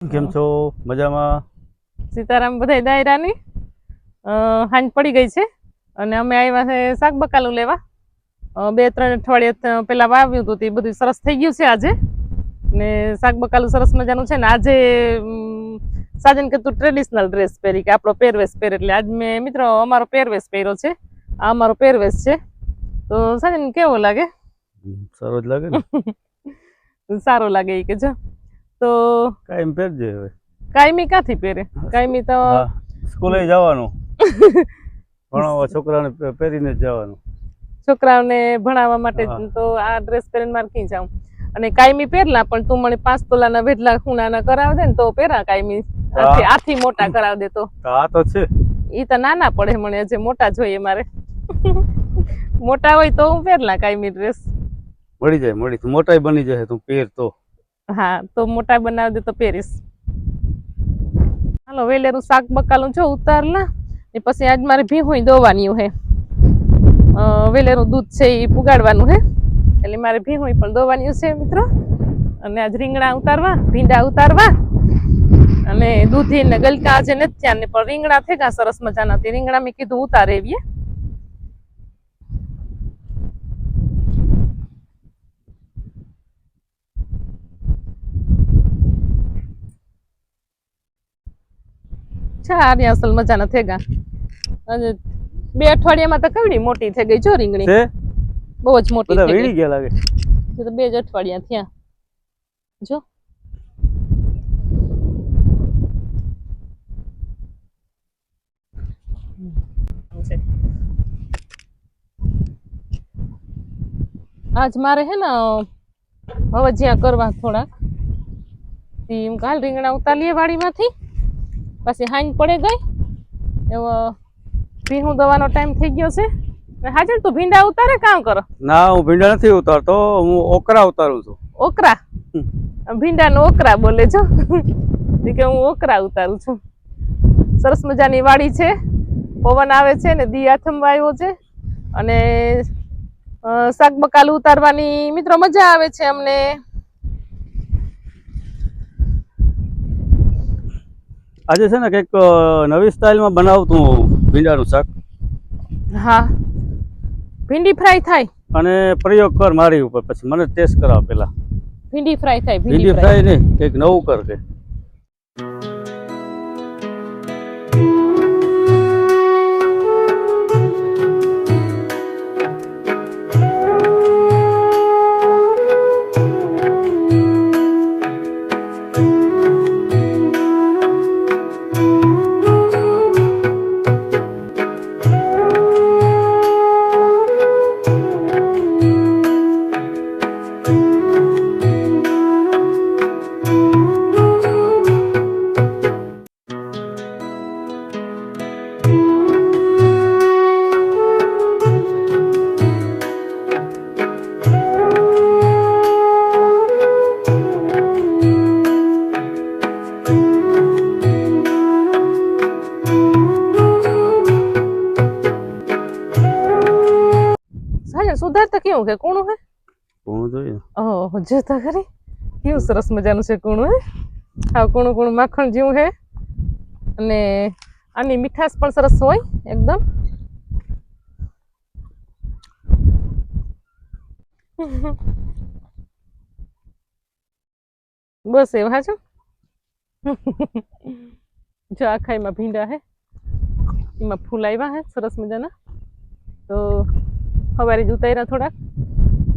કેમ છો? મજામાં? સીતારામ બધાય દાયરાની હાંજ પડી ગઈ છે અને અમે આવ્યા છે શાક બકાલું લેવા. 2-3 અઠવાડિયા પેલા વાવ્યું હતું તે બધું સરસ થઈ ગયું છે આજે ને શાક બકાલું સરસ મજાનું છે ને આજે સાજન કે તું ટ્રેડિશનલ ડ્રેસ પહેરી કે આપણો પહેરવેશ પહેર એટલે આજ મેં મિત્રો અમારો પહેરવેશ પહેર્યો છે. આ અમારો પહેરવેશ છે તો સાજન કેવો લાગે? સારો જ લાગે ને. સારો લાગે એ કે જો તો કાયમ પહેરજે હવે. કાયમી ક્યાંથી પહેરે? કાયમી તો સ્કૂલે જવાનું ભણાવવા છોકરાને પહેરીને જ જવાનું. છોકરાઓને ભણાવવા માટે તો આ ડ્રેસ પહેરીને મારે ક્યાં જાઉં અને કાયમી પહેરલા પણ તું મને 5 તોલાના વેઢલા ખૂણાના કરાવ દે ને તો પહેરા કાયમી. આથી મોટા કરાવ દે તો આ તો છે ઈ તો નાના પડે મને જે મોટા જોઈએ મારે. મોટા હોય તો હું પહેરલા કાયમી ડ્રેસ. મળી મોટાઈ બની જાય તું પહેર તો. હા તો મોટા બનાવી દે તો પહેરીશ. હાલો વેલેરું શાક બકાલું જો ઉતારલા ને પછી આજ મારે ભીહું દોવાની હે. વેલેરું દૂધ છે એ પુગાડવાનું હે એટલે મારે ભીહું પણ દોવાની છે મિત્રો. અને આજ રીંગણા ઉતારવા, ભીંડા ઉતારવા અને દૂધી ને ગલકા આજે નથી થયા ને પણ રીંગણા થઈ ગયા સરસ મજાના. તે રીંગણા મેં કીધું ઉતારે એવી. ચાર અસલ મજાના થઈ ગયા અને 2 અઠવાડિયામાં તો કવડી મોટી થઈ ગઈ જો રીંગણી. બહુ જ મોટી થઈ ગઈ. ગયા લાગે તો 2 જ અઠવાડિયા થયા જો. આજ મારે હે ને હવે જ્યાં કરવા થોડાક કાલ રીંગણા ઉતારીએ વાડીમાંથી પછી હાંજ પડે ગઈ એવો ભીહું દવાનો ટાઈમ થઈ ગયો છે. હાજર તું ભીંડા ઉતારે કામ કરો? ના હું ભીંડા નથી ઉતારતો, હું ઓકરા ઉતારું છું. ઓકરા? ભીંડા નો ઓકરા બોલે છો કે હું ઓકરા ઉતારું છું. સરસ મજાની વાડી છે, પવન આવે છે ને દી આથમવા આવ્યો છે અને શાક બકાલું ઉતારવાની મિત્રો મજા આવે છે અમને. આજે છે ને કંઈક નવી સ્ટાઇલમાં બનાવતું ભીંડાનું શાક. હા ભીંડી ફ્રાય થાય અને પ્રયોગ કર મારી ઉપર, પછી મને ટેસ્ટ કરાવ પેલા. ભીંડી ફ્રાય થાય? ભીંડી ફ્રાય નહીં, કંઈક નવું કર કે. સુધારતા કેવું છે? કૂણું હે? કૂણું જોઈએ. ઓહો જોતા ખરી કેવું સરસ મજાનું છે કૂણું. હે હા કૂણું કૂણું માખણ જેવું હે અને આની મીઠાશ પણ સરસ હોય એકદમ. બસ એવા છો. જો આખાઈમાં ભીંડા હે, એમાં ફૂલ આવ્યા હે સરસ મજાના. તો સવારે જ ઉતાર્યા થોડાક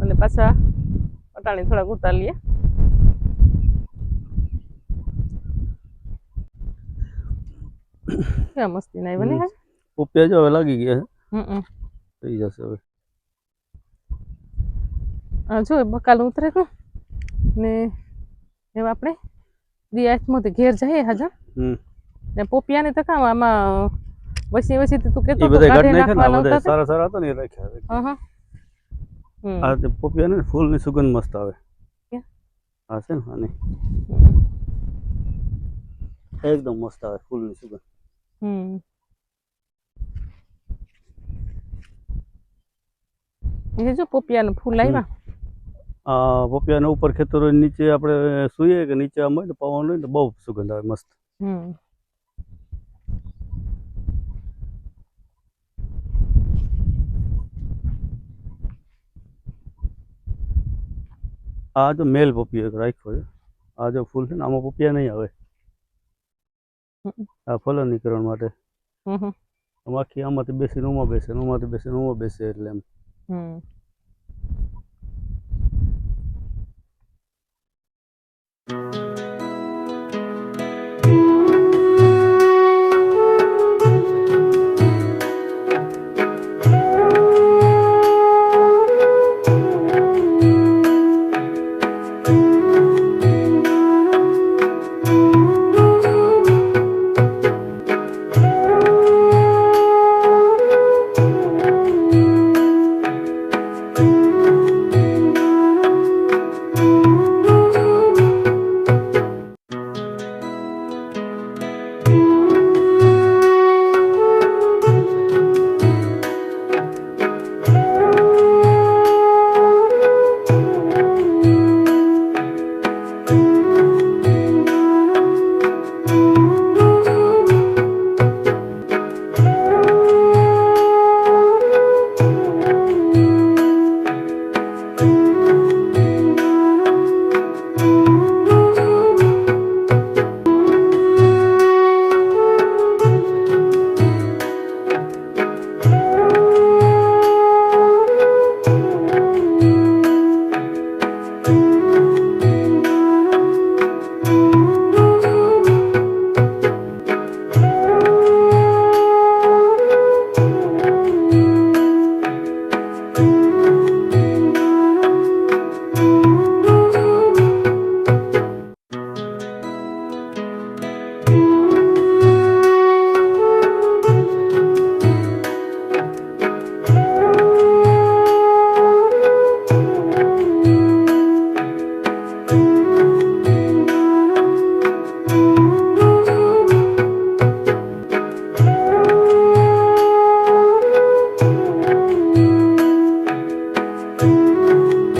અને પાછા અટાણી થોડાક ઉતાર લઈએ. ક્યાં મસ્તી ના બને હે. પોપિયા જો હવે લાગી ગયા છે. થઈ જશે હવે. જો બકાલું ઉતરે તો ને એવા આપણે દિયાચમાંથી ઘેર જઈએ હાજર ને પોપિયા ને તો કામ આમાં વસી વસી તું કેતો તો કાઢે નાખવાના હતા. સારા સારા હતા ને એ રાખ્યા. આ તે પોપિયા ને ફૂલની સુગંધ મસ્ત આવે. આ છે ને આની એકદમ મસ્ત આવે ફૂલની સુગંધ. એ જો પોપિયાનું ફૂલ આવ્યા પપિયાના ઉપર ખેતર હોય નીચે આપણે સૂઈએ કે નીચે આમ હોય ને પવન હોય ને બહુ સુગંધ આવે મસ્ત. હમ આ જો મેલ પપિયો એક રાખ્યો છે. આ જો ફૂલ છે ને આમાં પપિયા નહીં આવે. આ ફલનીકરણ માટે હમ આખી આમાંથી બેસીને ઉમાં બેસે ને ઉમાંથી બેસીને ઉમાં બેસે એટલે એમ. હમ